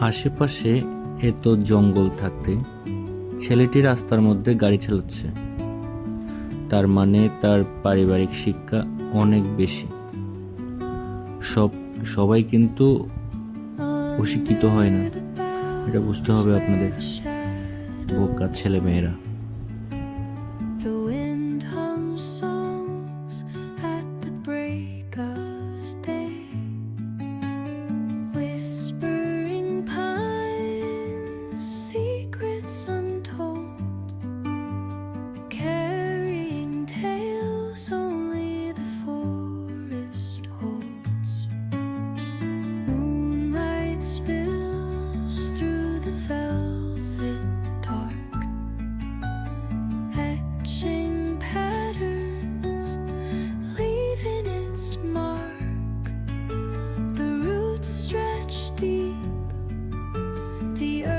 আশেপাশে এত জঙ্গল থাকতে ছেলেটি রাস্তার মধ্যে গাড়ি চালাচ্ছে, তার মানে তার পারিবারিক শিক্ষা অনেক বেশি। সবাই কিন্তু অশিক্ষিত হয় না, এটা বুঝতে হবে আপনাদের, বোকা ছেলে মেয়েরা। The